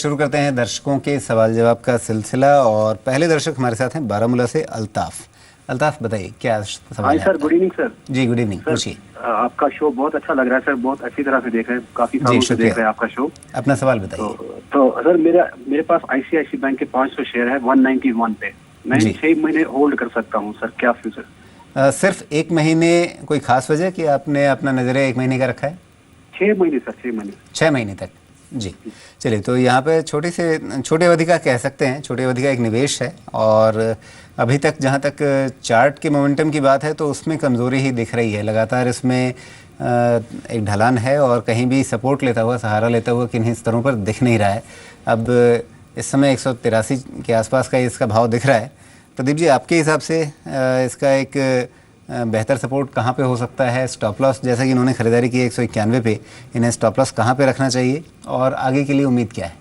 शुरू करते हैं दर्शकों के सवाल जवाब का सिलसिला और पहले दर्शक हमारे साथ हैं बारामूला से अल्ताफ। अल्ताफ बताइए क्या सवाल है सर, गुड इवनिंग सर। जी गुड इवनिंग, पूछिए। आपका शो बहुत अच्छा लग रहा है सर, बहुत अच्छी तरह से देख रहे हैं, काफी सालों से देख रहे हैं आपका शो। अपना सवाल बताइए। तो सर मेरे पास आईसीआईसी बैंक के 500 शेयर है 191 पे, मैं 6 महीने होल्ड कर सकता हूँ सर, क्या फ्यूचर? सिर्फ 1 महीने, कोई खास वजह कि आपने अपना नजरिया 1 महीने का रखा है? 6 महीने सर, 6 महीने। 6 महीने तक, जी। चलिए, तो यहाँ पे छोटे अवधि का कह सकते हैं, छोटे अवधि का एक निवेश है और अभी तक जहाँ तक चार्ट के मोमेंटम की बात है तो उसमें कमज़ोरी ही दिख रही है। लगातार इसमें एक ढलान है और कहीं भी सपोर्ट लेता हुआ, सहारा लेता हुआ किन्हीं स्तरों पर दिख नहीं रहा है। अब इस समय 183 के आसपास का इसका भाव दिख रहा है। प्रदीप जी, आपके हिसाब से इसका एक बेहतर सपोर्ट कहाँ पे हो सकता है? स्टॉप लॉस, जैसा कि इन्होंने खरीदारी की 191 पे, इन्हें स्टॉप लॉस कहाँ पे रखना चाहिए और आगे के लिए उम्मीद क्या है?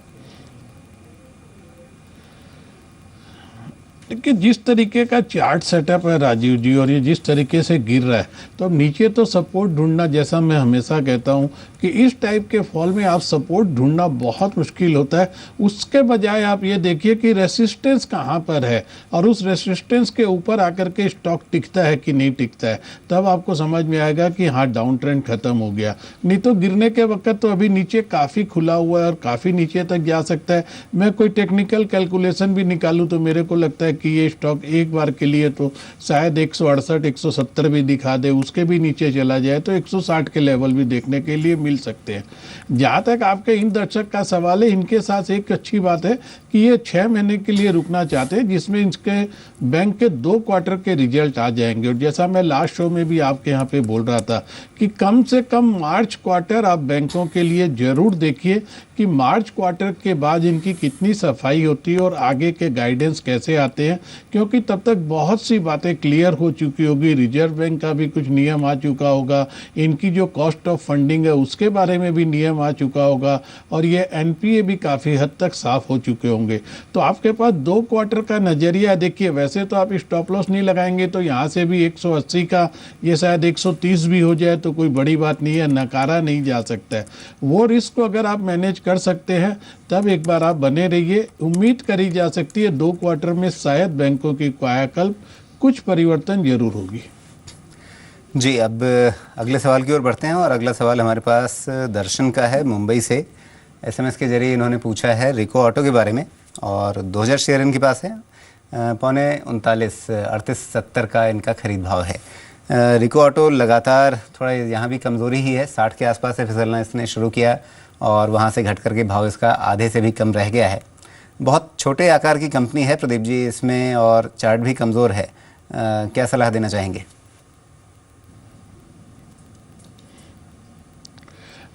देखिए, जिस तरीके का चार्ट सेटअप है राजीव जी, और ये जिस तरीके से गिर रहा है, तो अब नीचे तो सपोर्ट ढूंढना, जैसा मैं हमेशा कहता हूँ कि इस टाइप के फॉल में आप सपोर्ट ढूंढना बहुत मुश्किल होता है। उसके बजाय आप ये देखिए कि रेसिस्टेंस कहाँ पर है और उस रेसिस्टेंस के ऊपर आकर के स्टॉक टिकता है कि नहीं टिकता है, तब आपको समझ में आएगा कि हाँ, डाउन ट्रेंड खत्म हो गया। नहीं तो गिरने के वक्त तो अभी नीचे काफ़ी खुला हुआ है और काफ़ी नीचे तक जा सकता है। मैं कोई टेक्निकल कैलकुलेशन भी निकालूँ तो मेरे को लगता है कि ये स्टॉक एक बार के लिए तो शायद 168 170 भी दिखा दे, उसके भी नीचे चला जाए तो 160 के लेवल भी देखने के लिए मिल सकते हैं। जहाँ तक आपके इन दर्शक का सवाल है, इनके साथ एक अच्छी बात है कि ये 6 महीने के लिए रुकना चाहते हैं, जिसमें इनके बैंक के 2 क्वार्टर के रिजल्ट आ जाएंगे। और जैसा मैं लास्ट शो में भी आपके यहाँ पे बोल रहा था कि कम से कम मार्च क्वार्टर आप बैंकों के लिए जरूर देखिए कि मार्च क्वार्टर के बाद इनकी कितनी सफाई होती है और आगे के गाइडेंस कैसे आते हैं, क्योंकि तब तक बहुत सी बातें क्लियर हो चुकी होगी। रिजर्व बैंक का भी कुछ नियम आ चुका होगा, इनकी जो कॉस्ट ऑफ फंडिंग है उसके बारे में भी नियम आ चुका होगा और ये एनपीए भी काफ़ी हद तक साफ हो चुके होंगे। तो आपके पास 2 क्वार्टर का नज़रिया देखिए। वैसे तो आप स्टॉप लॉस नहीं लगाएंगे तो यहाँ से भी 180 का, ये शायद 130 भी हो जाए तो कोई बड़ी बात नहीं है, नकारा नहीं जा सकता है। वो रिस्क को अगर आप मैनेज कर सकते हैं तब एक बार आप बने रहिए। उम्मीद करी जा सकती है 2 क्वार्टर में शायद बैंकों की कायाकल्प कुछ परिवर्तन जरूर होगी। जी, अब अगले सवाल की ओर बढ़ते हैं और अगला सवाल हमारे पास दर्शन का है मुंबई से। एसएमएस के जरिए इन्होंने पूछा है रिको ऑटो के बारे में और 2000 शेयर इनके पास है। 39.39 का इनका खरीद भाव है। रिको ऑटो लगातार थोड़ा यहाँ भी कमज़ोरी ही है, 60 के आसपास से फिसलना इसने शुरू किया और वहाँ से घट करके भाव इसका आधे से भी कम रह गया है। बहुत छोटे आकार की कंपनी है प्रदीप जी इसमें और चार्ट भी कमज़ोर है। क्या सलाह देना चाहेंगे?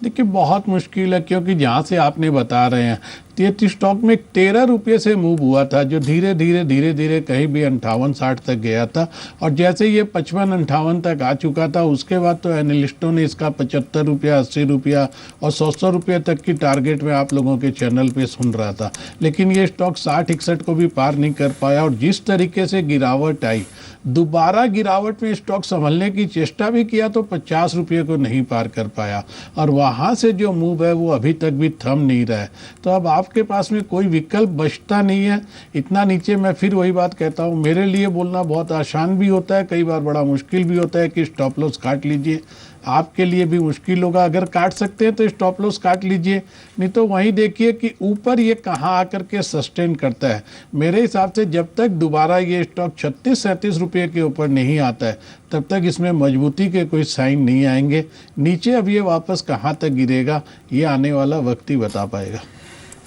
देखिए, बहुत मुश्किल है, क्योंकि जहाँ से आपने बता रहे हैं ये स्टॉक में 13 रुपये से मूव हुआ था, जो धीरे धीरे कहीं भी 58-60 तक गया था और जैसे ये 55-58 तक आ चुका था उसके बाद तो एनालिस्टों ने इसका 75 रुपया, 80 रुपया और 100 रुपये तक की टारगेट में आप लोगों के चैनल पे सुन रहा था। लेकिन ये स्टॉक 60-61 को भी पार नहीं कर पाया और जिस तरीके से गिरावट आई, दोबारा गिरावट में स्टॉक संभलने की चेष्टा भी किया तो 50 रुपये को नहीं पार कर पाया और वहाँ से जो मूव है वो अभी तक भी थम नहीं रहा है। तो अब आपके पास में कोई विकल्प बचता नहीं है। इतना नीचे मैं फिर वही बात कहता हूँ, मेरे लिए बोलना बहुत आसान भी होता है, कई बार बड़ा मुश्किल भी होता है कि स्टॉप लॉस काट लीजिए। आपके लिए भी मुश्किल होगा, अगर काट सकते हैं तो स्टॉप लॉस काट लीजिए, नहीं तो वहीं देखिए कि ऊपर ये कहाँ आकर के सस्टेन करता है। मेरे हिसाब से जब तक दोबारा ये स्टॉक 36-37 रुपये के ऊपर नहीं आता है तब तक इसमें मजबूती के कोई साइन नहीं आएंगे। नीचे अब ये वापस कहाँ तक गिरेगा ये आने वाला वक्त ही बता पाएगा।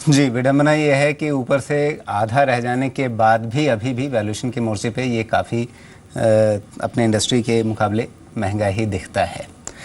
जी, विडंबना ये है कि ऊपर से आधा रह जाने के बाद भी अभी भी वैल्यूएशन के मोर्चे पे ये काफ़ी अपने इंडस्ट्री के मुकाबले महंगा ही दिखता है।